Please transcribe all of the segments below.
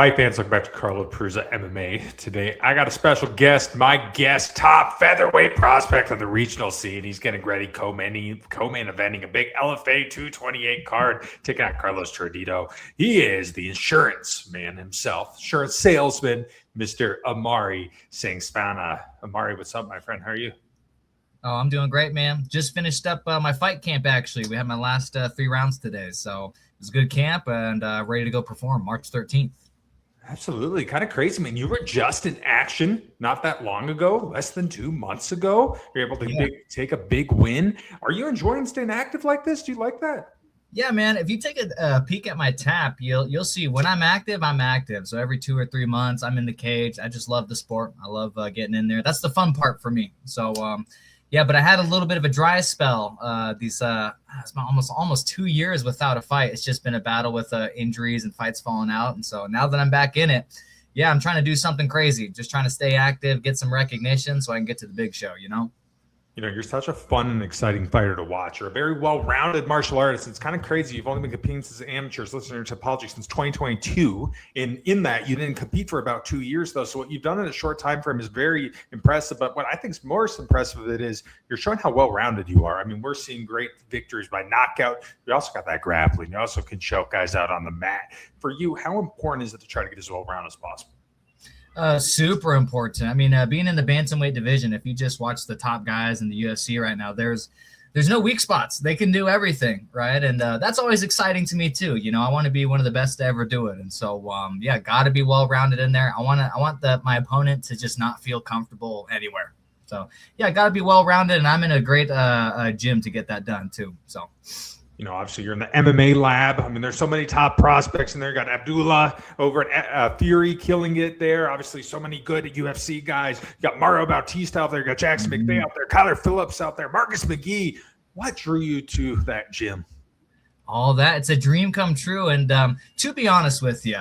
Fight fans, welcome back to Carlo Tardio MMA. Today, I got a special guest. My guest, top featherweight prospect on the regional scene. He's getting ready, co-main eventing a big LFA 228 card, taking out Carlos Tardio. He is the insurance man himself, insurance salesman, Mr. Amari Sengsavanh. Amari, what's up, my friend? How are you? Oh, I'm doing great, man. Just finished up my fight camp, actually. We had my last 3 rounds today, so it was a good camp and ready to go perform March 13th. Absolutely. Kind of crazy, man. You were just in action not that long ago, less than 2 months ago. You're able to take a big win. Are you enjoying staying active like this? Do you like that? Yeah, man. If you take a peek at my tap, you'll see when I'm active, I'm active. So every 2 or 3 months, I'm in the cage. I just love the sport. I love getting in there. That's the fun part for me. So, yeah, but I had a little bit of a dry spell. It's almost 2 years without a fight. It's just been a battle with injuries and fights falling out. And so now that I'm back in it, yeah, I'm trying to do something crazy. Just trying to stay active, get some recognition so I can get to the big show, you know? You know, you're such a fun and exciting fighter to watch. You're a very well-rounded martial artist. It's kind of crazy. You've only been competing since amateurs, listening to apology, since 2022. And in that, you didn't compete for about 2 years, though. So what you've done in a short time frame is very impressive. But what I think is most impressive of it is you're showing how well-rounded you are. I mean, we're seeing great victories by knockout. You also got that grappling. You also can choke guys out on the mat. For you, how important is it to try to get as well-rounded as possible? Super important. I mean, being in the bantamweight division, if you just watch the top guys in the UFC right now, there's no weak spots. They can do everything, right? And that's always exciting to me too. You know, I want to be one of the best to ever do it. And so, yeah, got to be well-rounded in there. I want my opponent to just not feel comfortable anywhere. So, yeah, got to be well-rounded, and I'm in a great gym to get that done too. So. You know, obviously you're in the MMA lab. I mean, there's so many top prospects in there. You got Abdullah over at Fury killing it there. Obviously, so many good UFC guys. You got Mario Bautista out there. You got Jackson McVeigh out there. Kyler Phillips out there. Marcus McGee. What drew you to that gym? All that. It's a dream come true. And to be honest with you,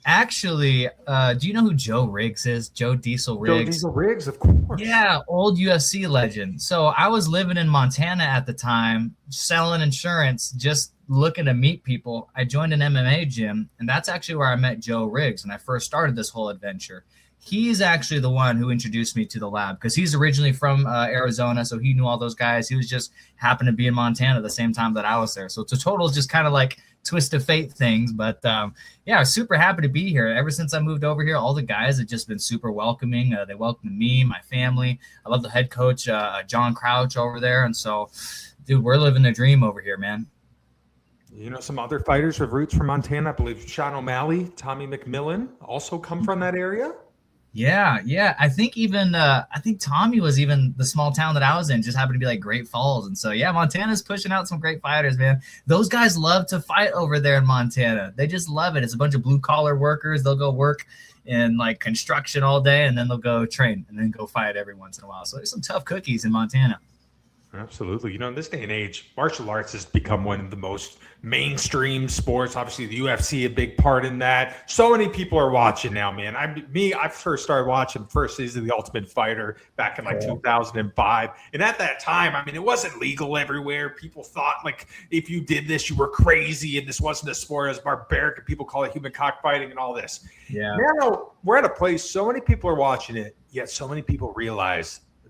actually, do you know who Joe Riggs is? Joe Diesel Riggs. Joe Diesel Riggs, of course. Yeah, old UFC legend. So I was living in Montana at the time, selling insurance, just looking to meet people. I joined an MMA gym, and that's actually where I met Joe Riggs when I first started this whole adventure. He's actually the one who introduced me to the lab because he's originally from Arizona, so he knew all those guys. He was just happened to be in Montana the same time that I was there. So it's a total just kind of like twist of fate things. But yeah, I was super happy to be here. Ever since I moved over here, all the guys have just been super welcoming. They welcomed me, my family. I love the head coach, John Crouch over there. And so, dude, we're living the dream over here, man. You know, some other fighters with roots from Montana, I believe Sean O'Malley, Tommy McMillan also come from that area. Yeah. I think even Tommy was even the small town that I was in, just happened to be like Great Falls. And so, yeah, Montana's pushing out some great fighters, man. Those guys love to fight over there in Montana. They just love it. It's a bunch of blue collar workers. They'll go work in like construction all day, and then they'll go train and then go fight every once in a while. So there's some tough cookies in Montana. Absolutely. You know, in this day and age, martial arts has become one of the most mainstream sports. Obviously, the UFC, a big part in that. So many people are watching now, man. I first started watching first season of The Ultimate Fighter back in like 2005. And at that time, I mean, it wasn't legal everywhere. People thought like if you did this, you were crazy and this wasn't a sport. It was barbaric and people call it human cockfighting and all this. Yeah. Now we're at a place, so many people are watching it, yet so many people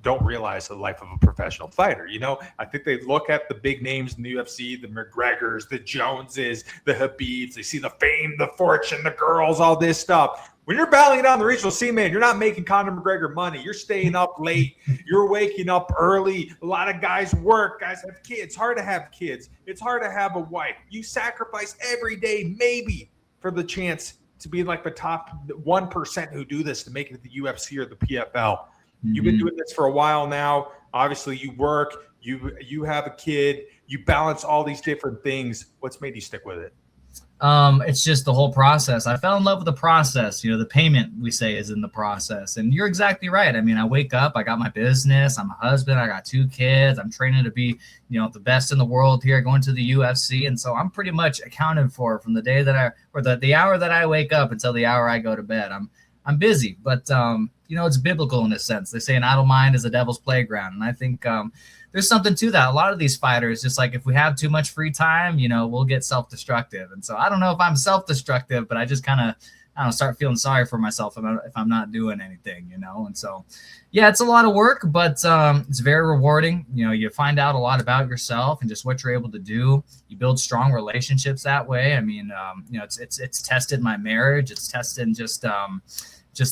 don't realize the life of a professional fighter. You know, I think they look at the big names in the UFC, the McGregors, the Joneses, the Habibs. They see the fame, the fortune, the girls, all this stuff. When you're battling it on the regional scene, man, you're not making Conor McGregor money. You're staying up late. You're waking up early. A lot of guys work. Guys have kids. It's hard to have kids. It's hard to have a wife. You sacrifice every day, maybe for the chance to be like the top 1% who do this to make it to the UFC or the PFL. You've been doing this for a while now. Obviously, you work, you have a kid, you balance all these different things. What's made you stick with it? It's just the whole process. I fell in love with the process. You know, the payment, we say, is in the process. And you're exactly right. I mean, I wake up, I got my business, I'm a husband, I got 2 kids, I'm training to be, you know, the best in the world here, going to the UFC. And so I'm pretty much accounted for from the day that the hour that I wake up until the hour I go to bed. I'm busy, but you know, it's biblical in a sense. They say an idle mind is a devil's playground. And I think there's something to that. A lot of these fighters, just like if we have too much free time, you know, we'll get self-destructive. And so I don't know if I'm self-destructive, but I just kind of I don't know, start feeling sorry for myself if I'm not doing anything, you know? And so, yeah, it's a lot of work, but it's very rewarding. You know, you find out a lot about yourself and just what you're able to do. You build strong relationships that way. I mean, you know, it's tested my marriage. It's tested just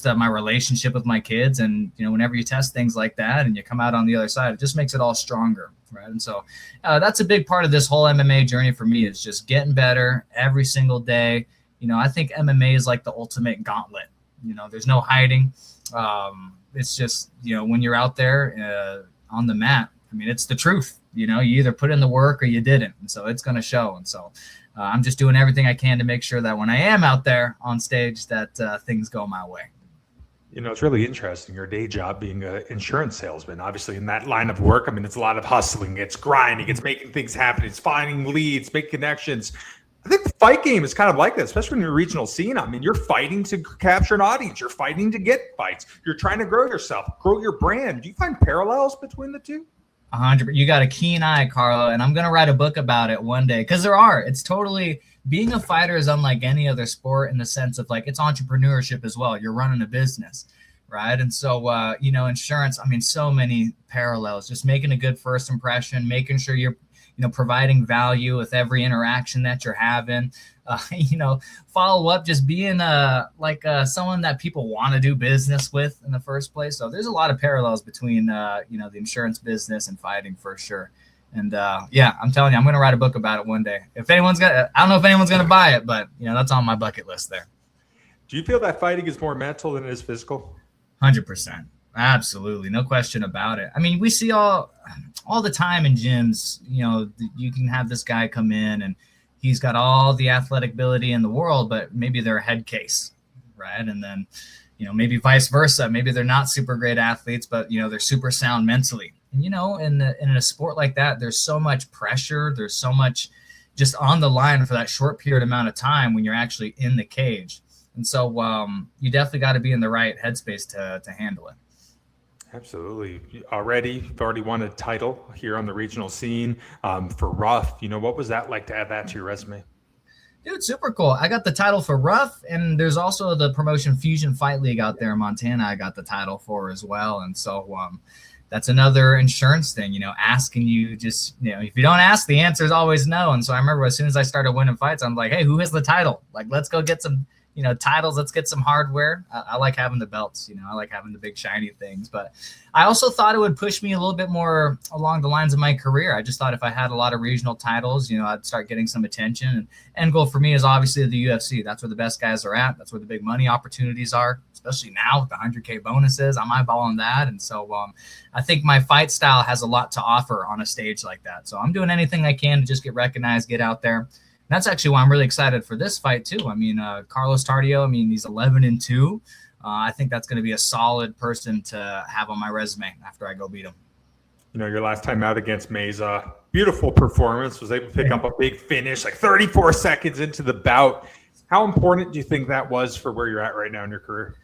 my relationship with my kids. And, you know, whenever you test things like that and you come out on the other side, it just makes it all stronger. Right. And so that's a big part of this whole MMA journey for me, is just getting better every single day. You know, I think MMA is like the ultimate gauntlet. You know, there's no hiding. It's just, you know, when you're out there on the mat, I mean, it's the truth. You know, you either put in the work or you didn't. And so it's going to show. And so I'm just doing everything I can to make sure that when I am out there on stage, that things go my way. You know, it's really interesting, your day job being an insurance salesman. Obviously, in that line of work, I mean, it's a lot of hustling. It's grinding. It's making things happen. It's finding leads, making connections. I think the fight game is kind of like that, especially in your regional scene. I mean, you're fighting to capture an audience. You're fighting to get fights. You're trying to grow yourself, grow your brand. Do you find parallels between the two? 100%. You got a keen eye, Carlo, and I'm going to write a book about it one day, because there are. It's totally, being a fighter is unlike any other sport in the sense of, like, it's entrepreneurship as well. You're running a business, right? And so, you know, insurance, I mean, so many parallels, just making a good first impression, making sure you're, you know, providing value with every interaction that you're having, you know, follow up, just being someone that people want to do business with in the first place. So there's a lot of parallels between, you know, the insurance business and fighting for sure. And yeah, I'm telling you, I'm going to write a book about it one day. If anyone's I don't know if anyone's going to buy it, but, you know, that's on my bucket list there. Do you feel that fighting is more mental than it is physical? 100%. Absolutely. No question about it. I mean, we see all the time in gyms, you know, you can have this guy come in and he's got all the athletic ability in the world, but maybe they're a head case, right? And then, you know, maybe vice versa. Maybe they're not super great athletes, but, you know, they're super sound mentally. And, you know, in a sport like that, there's so much pressure. There's so much just on the line for that short period amount of time when you're actually in the cage. And so you definitely got to be in the right headspace to handle it. Absolutely. You've already won a title here on the regional scene for Rough. You know, what was that like to add that to your resume? Dude, super cool. I got the title for Rough, and there's also the promotion Fusion Fight League out there in Montana I got the title for as well. And so that's another insurance thing, you know, asking you just, you know, if you don't ask, the answer is always no. And so I remember as soon as I started winning fights, I'm like, hey, who has the title? Like, let's go get some, you know, titles. Let's get some hardware. I like having the belts, you know, I like having the big shiny things, but I also thought it would push me a little bit more along the lines of my career. I just thought if I had a lot of regional titles, you know, I'd start getting some attention. And end goal for me is obviously the UFC. That's where the best guys are at. That's where the big money opportunities are, especially now with the 100K bonuses. I'm eyeballing that. And so I think my fight style has a lot to offer on a stage like that. So I'm doing anything I can to just get recognized, get out there. That's actually why I'm really excited for this fight too. I mean, Carlo Tardio, I mean, he's 11-2. I think that's going to be a solid person to have on my resume after I go beat him. You know, your last time out against Meza, beautiful performance, was able to pick up a big finish, like 34 seconds into the bout. How important do you think that was for where you're at right now in your career?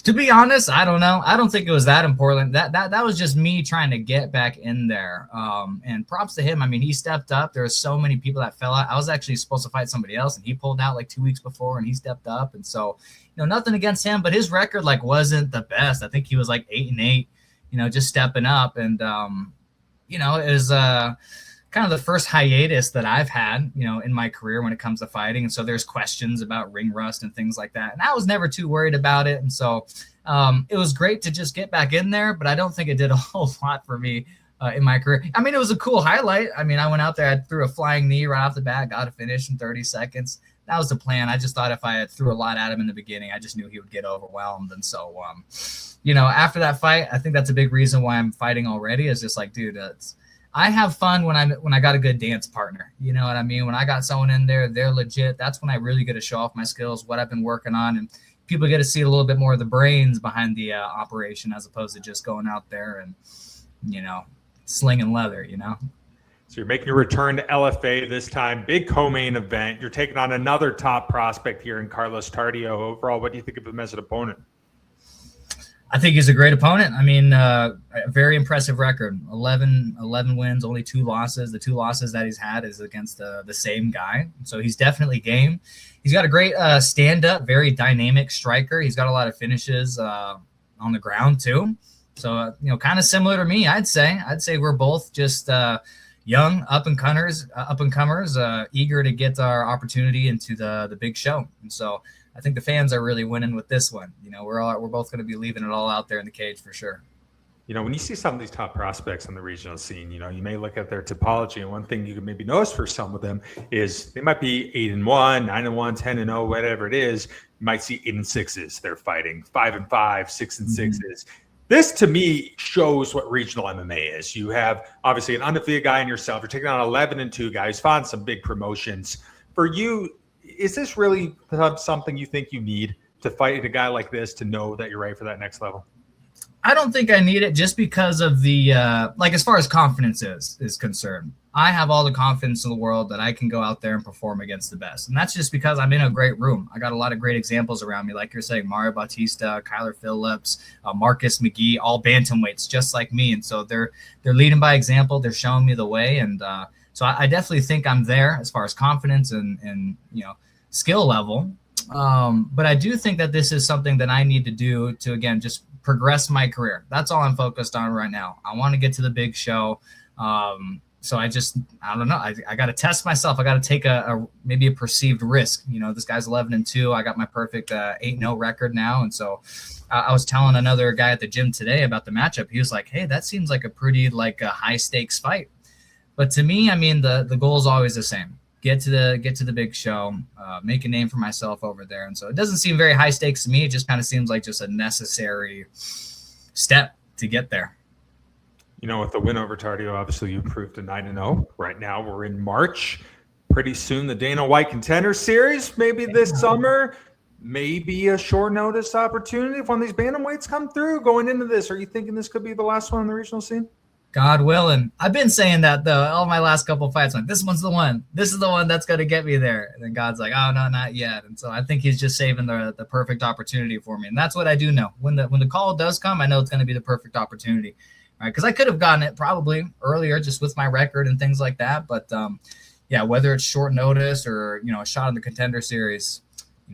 To be honest, I don't know. I don't think it was that important. That was just me trying to get back in there. And props to him. I mean, he stepped up. There were so many people that fell out. I was actually supposed to fight somebody else, and he pulled out like 2 weeks before, and he stepped up. And so, you know, nothing against him, but his record like wasn't the best. I think he was like 8-8, you know, just stepping up. And, you know, it was kind of the first hiatus that I've had, you know, in my career when it comes to fighting. And so there's questions about ring rust and things like that. And I was never too worried about it. And so it was great to just get back in there, but I don't think it did a whole lot for me in my career. I mean, it was a cool highlight. I mean, I went out there, I threw a flying knee right off the bat, got a finish in 30 seconds. That was the plan. I just thought if I had threw a lot at him in the beginning, I just knew he would get overwhelmed. And so, you know, after that fight, I think that's a big reason why I'm fighting already, is just like, dude, I have fun when I got a good dance partner. You know what I mean? When I got someone in there, they're legit. That's when I really get to show off my skills, what I've been working on, and people get to see a little bit more of the brains behind the operation, as opposed to just going out there and, you know, slinging leather, you know? So you're making a return to LFA this time, big co-main event. You're taking on another top prospect here in Carlos Tardio. Overall, what do you think of him as an opponent? I think he's a great opponent. I mean, a very impressive record. 11 wins, only 2 losses. The 2 losses that he's had is against the same guy. So he's definitely game. He's got a great stand-up, very dynamic striker. He's got a lot of finishes on the ground too. So, kind of similar to me, I'd say. We're both just young up-and-comers, eager to get our opportunity into the big show. And so I think the fans are really winning with this one. We're both going to be leaving it all out there in the cage for sure. When you see some of these top prospects on the regional scene, you may look at their topology, and one thing you can maybe notice for some of them is they might be 8-1, 9-1, 10-0, whatever it is. You might see 8-6s. They're fighting 5-5, 6-6s. This to me shows what regional MMA is. You have obviously an undefeated guy in yourself. You're taking on an 11-2 guy who's fought some big promotions. For you, is this really something you think you need to fight a guy like this to know that you're ready for that next level? I don't think I need it just because of the as far as confidence is concerned. I have all the confidence in the world that I can go out there and perform against the best. And that's just because I'm in a great room. I got a lot of great examples around me, like you're saying, Mario Bautista, Kyler Phillips, Marcus McGee, all bantamweights just like me. And so they're leading by example. They're showing me the way. And so I definitely think I'm there as far as confidence and skill level. But I do think that this is something that I need to do to, again, just progress my career. That's all I'm focused on right now. I want to get to the big show. So I don't know. I got to test myself. I got to take maybe a perceived risk. This guy's 11-2. I got my perfect 8-0 record now. And so I was telling another guy at the gym today about the matchup. He was like, hey, that seems like a pretty a high stakes fight. But to me, I mean, the goal is always the same. Get to the big show, make a name for myself over there. And so it doesn't seem very high stakes to me. It just kind of seems like just a necessary step to get there. With the win over Tardio, obviously you improved to 9-0. Right now we're in March. Pretty soon the Dana White Contender Series, maybe this summer, maybe a short notice opportunity if one of these bantamweights come through going into this. Are you thinking this could be the last one on the regional scene? God willing. I've been saying that, though. All my last couple of fights, this one's the one. This is the one that's going to get me there. And then God's like, oh, no, not yet. And so I think he's just saving the perfect opportunity for me. And that's what I do know. When the call does come, I know it's going to be the perfect opportunity. Right? Because I could have gotten it probably earlier just with my record and things like that. But, whether it's short notice or, a shot in the Contender Series,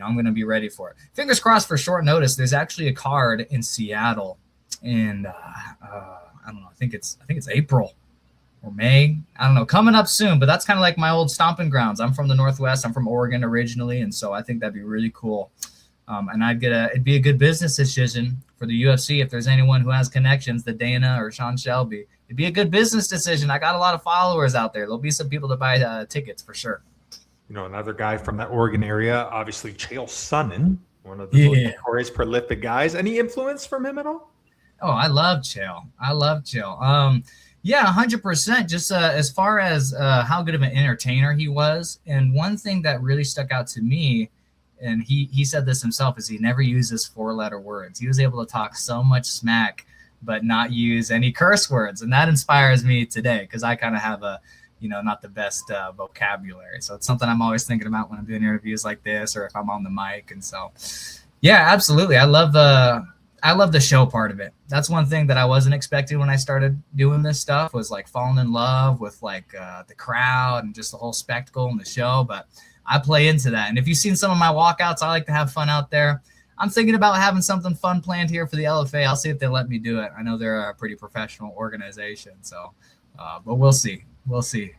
I'm going to be ready for it. Fingers crossed for short notice. There's actually a card in Seattle. And I don't know. I think it's April or May. I don't know. Coming up soon, but that's kind of like my old stomping grounds. I'm from the Northwest. I'm from Oregon originally, and so I think that'd be really cool. And it'd be a good business decision for the UFC if there's anyone who has connections, the Dana or Sean Shelby. It'd be a good business decision. I got a lot of followers out there. There'll be some people to buy tickets for sure. Another guy from that Oregon area, obviously Chael Sonnen, one of the notorious prolific guys. Any influence from him at all? Oh, I love Chael. 100%. Just as far as how good of an entertainer he was. And one thing that really stuck out to me, and he said this himself, is he never uses 4-letter words. He was able to talk so much smack, but not use any curse words. And that inspires me today because I kind of have not the best vocabulary. So it's something I'm always thinking about when I'm doing interviews like this or if I'm on the mic. And so, yeah, absolutely. I love the show part of it. That's one thing that I wasn't expecting when I started doing this stuff was falling in love with the crowd and just the whole spectacle and the show. But I play into that. And if you've seen some of my walkouts, I like to have fun out there. I'm thinking about having something fun planned here for the LFA. I'll see if they let me do it. I know they're a pretty professional organization. So, but we'll see. We'll see.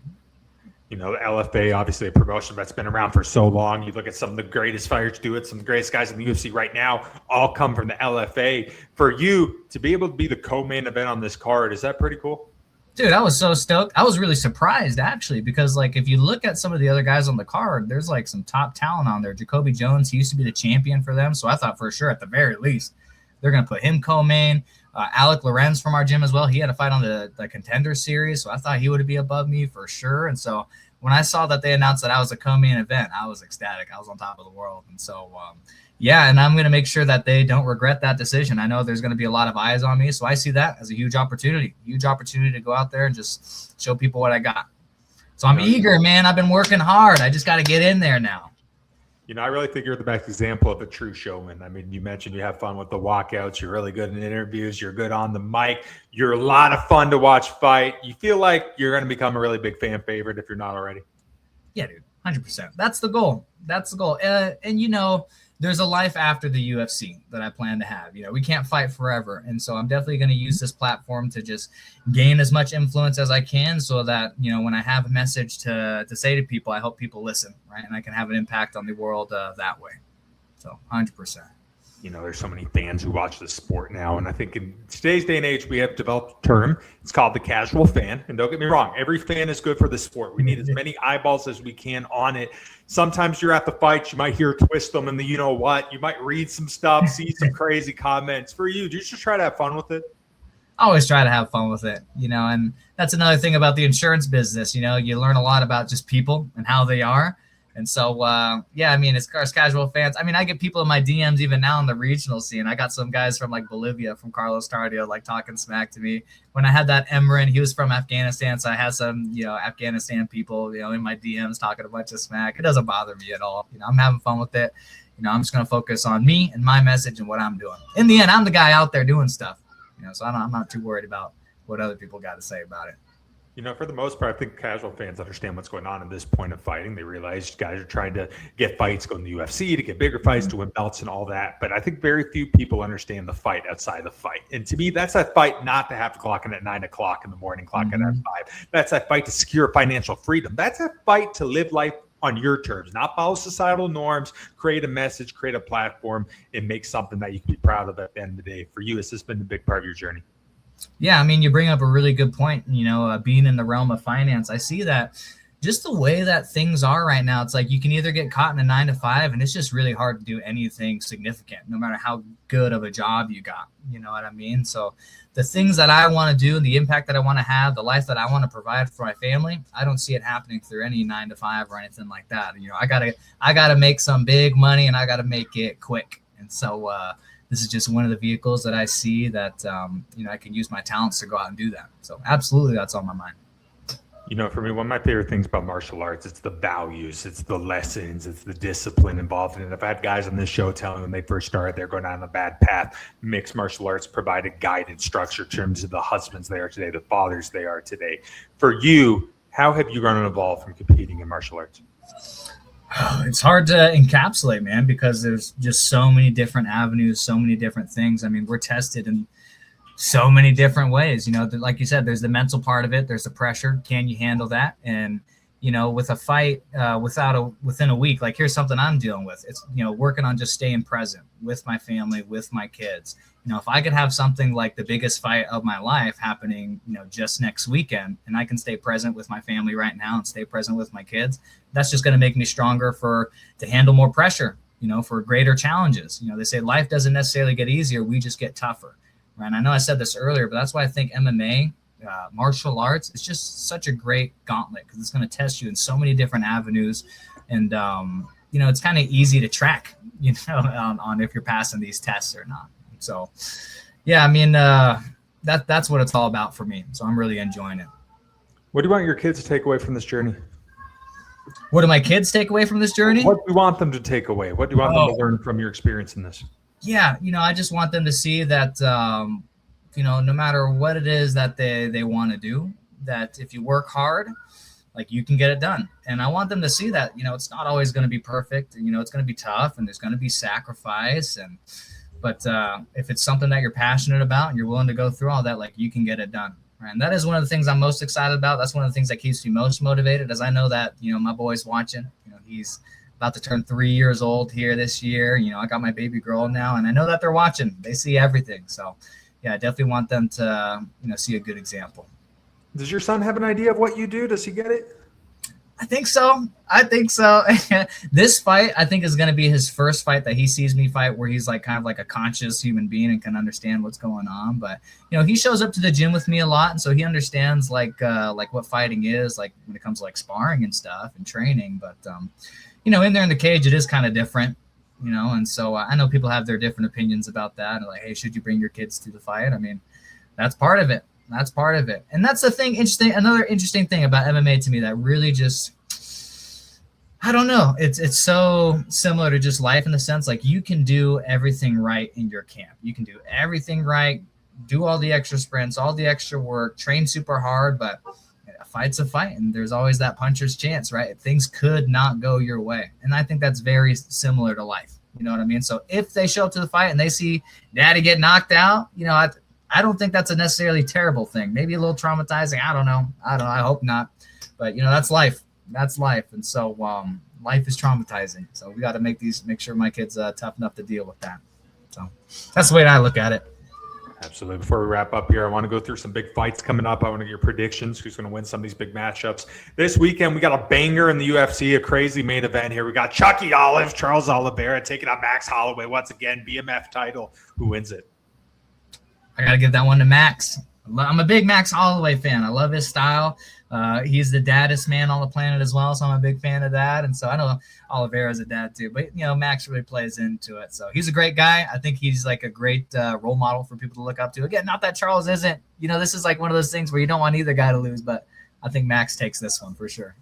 The LFA, obviously a promotion that's been around for so long. You look at some of the greatest fighters do it. Some of the greatest guys in the UFC right now all come from the LFA. For you to be able to be the co-main event on this card, is that pretty cool? Dude, I was so stoked. I was really surprised, actually, because if you look at some of the other guys on the card, there's some top talent on there. Jacoby Jones, he used to be the champion for them. So I thought for sure, at the very least, they're going to put him co-main. Alec Lorenz from our gym as well. He had a fight on the Contender Series. So I thought he would be above me for sure. And so when I saw that they announced that I was a co-main event, I was ecstatic. I was on top of the world. And so, and I'm going to make sure that they don't regret that decision. I know there's going to be a lot of eyes on me. So I see that as a huge opportunity to go out there and just show people what I got. So I'm eager, man. I've been working hard. I just got to get in there now. I really think you're the best example of a true showman. I mean, you mentioned you have fun with the walkouts. You're really good in interviews. You're good on the mic. You're a lot of fun to watch fight. You feel like you're going to become a really big fan favorite if you're not already. Yeah, dude, 100%. That's the goal. That's the goal. And there's a life after the UFC that I plan to have. We can't fight forever. And so I'm definitely going to use this platform to just gain as much influence as I can so that, when I have a message to say to people, I hope people listen, right? And I can have an impact on the world that way. So 100%. There's so many fans who watch this sport now. And I think in today's day and age, we have developed a term. It's called the casual fan. And don't get me wrong, every fan is good for the sport. We need as many eyeballs as we can on it. Sometimes you're at the fights, you might hear twist them and the you might read some stuff, see some crazy comments. For you, do you just try to have fun with it? I always try to have fun with it, and that's another thing about the insurance business. You learn a lot about just people and how they are. And so, as far as casual fans, I get people in my DMs even now in the regional scene. I got some guys from like Bolivia, from Carlo Tardio, like talking smack to me. When I had that Emran, he was from Afghanistan. So I had some, Afghanistan people, in my DMs talking a bunch of smack. It doesn't bother me at all. I'm having fun with it. I'm just going to focus on me and my message and what I'm doing. In the end, I'm the guy out there doing stuff, so I'm not too worried about what other people got to say about it. For the most part, I think casual fans understand what's going on at this point of fighting. They realize guys are trying to get fights, go in the UFC, to get bigger fights, to win belts and all that. But I think very few people understand the fight outside the fight. And to me, that's a fight not to have to clock in at 9 o'clock in the morning, clock in at 5. That's a fight to secure financial freedom. That's a fight to live life on your terms, not follow societal norms, create a message, create a platform, and make something that you can be proud of at the end of the day. For you, has this been a big part of your journey? Yeah, you bring up a really good point. Being in the realm of finance, I see that just the way that things are right now, it's like you can either get caught in a 9 to 5, and it's just really hard to do anything significant, no matter how good of a job you got. You know what I mean? So the things that I want to do, the impact that I want to have, the life that I want to provide for my family, I don't see it happening through any 9 to 5 or anything like that. I gotta make some big money, and I gotta make it quick. And so, this is just one of the vehicles that I see that, I can use my talents to go out and do that. So absolutely, that's on my mind. For me, one of my favorite things about martial arts, it's the values, it's the lessons, it's the discipline involved in it. I've had guys on this show tell me when they first started, they're going down a bad path. Mixed martial arts provided guided structure in terms of the husbands they are today, the fathers they are today. For you, how have you grown and evolved from competing in martial arts? It's hard to encapsulate, man, because there's just so many different avenues, so many different things. We're tested in so many different ways. Like you said, there's the mental part of it. There's the pressure. Can you handle that? And, with a fight within a week, like here's something I'm dealing with. It's, working on just staying present with my family, with my kids. If I could have something like the biggest fight of my life happening, just next weekend, and I can stay present with my family right now and stay present with my kids, that's just going to make me stronger to handle more pressure, for greater challenges. They say life doesn't necessarily get easier. We just get tougher. Right? And I know I said this earlier, but that's why I think MMA, martial arts, is just such a great gauntlet, because it's going to test you in so many different avenues. And, it's kind of easy to track, on if you're passing these tests or not. So, yeah, that's what it's all about for me. So I'm really enjoying it. What do you want your kids to take away from this journey? What do my kids take away from this journey? What do you want them to take away? What do you want them to learn from your experience in this? Yeah, I just want them to see that, no matter what it is that they want to do, that if you work hard, like you can get it done. And I want them to see that, it's not always going to be perfect. It's going to be tough, and there's going to be sacrifice. But if it's something that you're passionate about and you're willing to go through all that, like you can get it done. Right? And that is one of the things I'm most excited about. That's one of the things that keeps me most motivated, as I know that, my boy's watching. He's about to turn 3 years old here this year. I got my baby girl now, and I know that they're watching. They see everything. So, yeah, I definitely want them to, see a good example. Does your son have an idea of what you do? Does he get it? I think so. This fight, I think, is going to be his first fight that he sees me fight where he's like kind of like a conscious human being and can understand what's going on. But, he shows up to the gym with me a lot. And so he understands like what fighting is, like when it comes to like sparring and stuff and training. But, in there in the cage, it is kind of different, and so I know people have their different opinions about that. And like, hey, should you bring your kids to the fight? That's part of it. That's part of it. And that's the thing. Another interesting thing about MMA to me that really just, I don't know. It's so similar to just life in the sense like you can do everything right in your camp. You can do everything right, do all the extra sprints, all the extra work, train super hard, but a fight's a fight, and there's always that puncher's chance, right? Things could not go your way, and I think that's very similar to life. You know what I mean? So if they show up to the fight and they see daddy get knocked out, I don't think that's a necessarily terrible thing. Maybe a little traumatizing. I don't know. I hope not. But that's life. That's life. And so life is traumatizing. So we got to make sure my kids tough enough to deal with that. So that's the way I look at it. Absolutely. Before we wrap up here, I want to go through some big fights coming up. I want to get your predictions. Who's going to win some of these big matchups this weekend? We got a banger in the UFC, a crazy main event here. We got Chucky Olive, Charles Oliveira taking on Max Holloway once again, BMF title. Who wins it? I got to give that one to Max. I'm a big Max Holloway fan. I love his style. He's the daddest man on the planet as well, so I'm a big fan of that. And so I know Oliveira's a dad too, but Max really plays into it. So he's a great guy. I think he's like a great role model for people to look up to. Again, not that Charles isn't. This is like one of those things where you don't want either guy to lose, but I think Max takes this one for sure.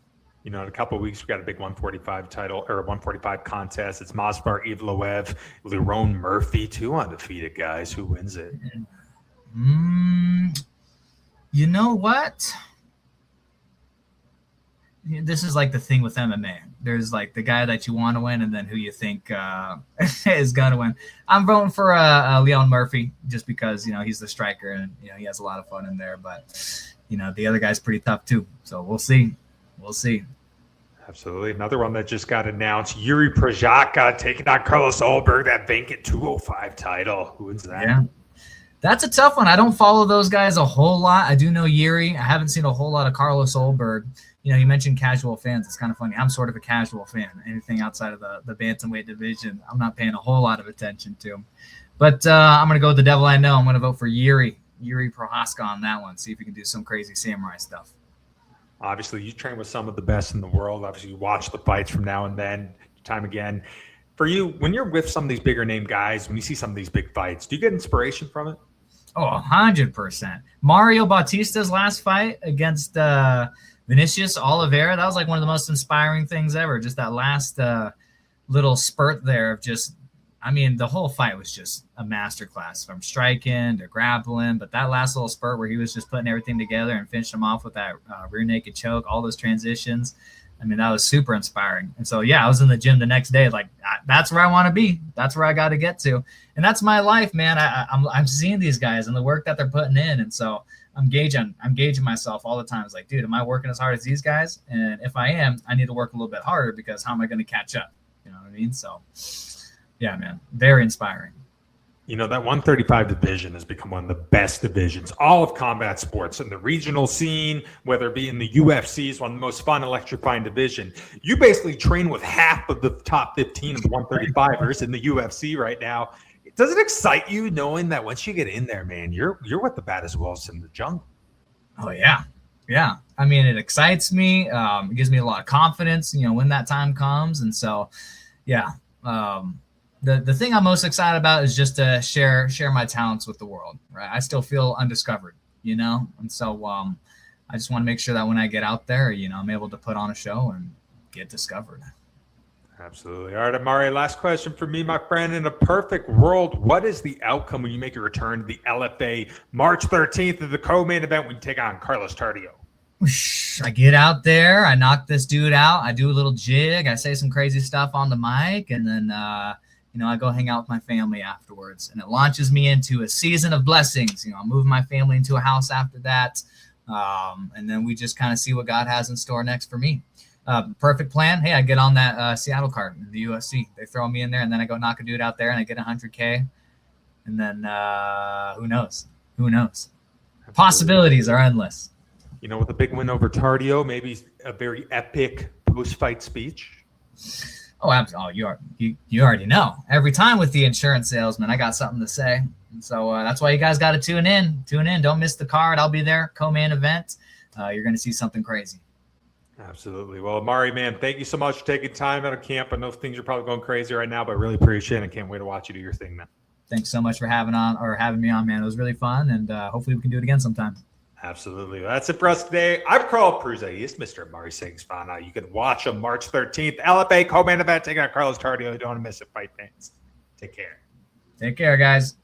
In a couple of weeks, we got a big 145 title or 145 contest. It's Movsar Evloev, Lerone Murphy, two undefeated guys. Who wins it? You know what? This is like the thing with MMA. There's like the guy that you want to win and then who you think is going to win. I'm voting for Leon Murphy just because, he's the striker and, he has a lot of fun in there. But, the other guy's pretty tough too. So we'll see. We'll see. Absolutely. Another one that just got announced, Yuri Prochazka taking on Carlos Ulberg, that vacant 205 title. Who wins that? Yeah. That's a tough one. I don't follow those guys a whole lot. I do know Yuri. I haven't seen a whole lot of Carlos Ulberg. You mentioned casual fans. It's kind of funny. I'm sort of a casual fan. Anything outside of the bantamweight division, I'm not paying a whole lot of attention to. But I'm going to go with the devil I know. I'm going to vote for Yuri Prochazka on that one. See if he can do some crazy samurai stuff. Obviously, you train with some of the best in the world. Obviously, you watch the fights from now and then, time again. For you, when you're with some of these bigger name guys, when you see some of these big fights, do you get inspiration from it? Oh, 100%. Mario Bautista's last fight against Vinicius Oliveira, that was like one of the most inspiring things ever. Just that last little spurt there of just, the whole fight was just a masterclass from striking to grappling. But that last little spurt where he was just putting everything together and finished him off with that rear naked choke, all those transitions. That was super inspiring. And so, I was in the gym the next day. Like, that's where I want to be. That's where I got to get to. And that's my life, man. I'm seeing these guys and the work that they're putting in. And so I'm gauging myself all the time. It's like, dude, am I working as hard as these guys? And if I am, I need to work a little bit harder because how am I going to catch up? You know what I mean? So, yeah, man, very inspiring. That 135 division has become one of the best divisions, all of combat sports, in the regional scene, whether it be in the UFC, is one of the most fun, electrifying division. You basically train with half of the top 15 of the 135ers in the UFC right now. Does it excite you knowing that once you get in there, man, you're with the baddest wolves in the jungle? Oh, yeah. Yeah. It excites me. It gives me a lot of confidence, when that time comes. And so, yeah. The thing I'm most excited about is just to share my talents with the world, right? I still feel undiscovered, and so I just want to make sure that when I get out there, I'm able to put on a show and get discovered. Absolutely. All right, Amari, last question for me, my friend. In a perfect world, what is the outcome when you make a return to the LFA March 13th of the co-main event when you take on Carlos Tardio? I get out there, I knock this dude out, I do a little jig, I say some crazy stuff on the mic, and then I go hang out with my family afterwards, and it launches me into a season of blessings. I'll move my family into a house after that, and then we just kind of see what God has in store next for me. Perfect plan. Hey, I get on that Seattle card in the UFC. They throw me in there, and then I go knock a dude out there, and I get 100K, and then who knows? Who knows? Absolutely. Possibilities are endless. With a big win over Tardio, maybe a very epic post-fight speech. Oh, absolutely. You already know. Every time with the insurance salesman, I got something to say. And so that's why you guys got to tune in. Tune in. Don't miss the card. I'll be there. Co-main event. You're going to see something crazy. Absolutely. Well, Amari, man, thank you so much for taking time out of camp. I know things are probably going crazy right now, but I really appreciate it. I can't wait to watch you do your thing, man. Thanks so much for having me on, man. It was really fun, and hopefully we can do it again sometime. Absolutely. That's it for us today. I'm Carl Peruzza. He is Mr. Amari Sengsavanh. You can watch him March 13th. LFA co-main event. Taking out Carlo Tardio. You don't want to miss it, fight fans. Take care. Take care, guys.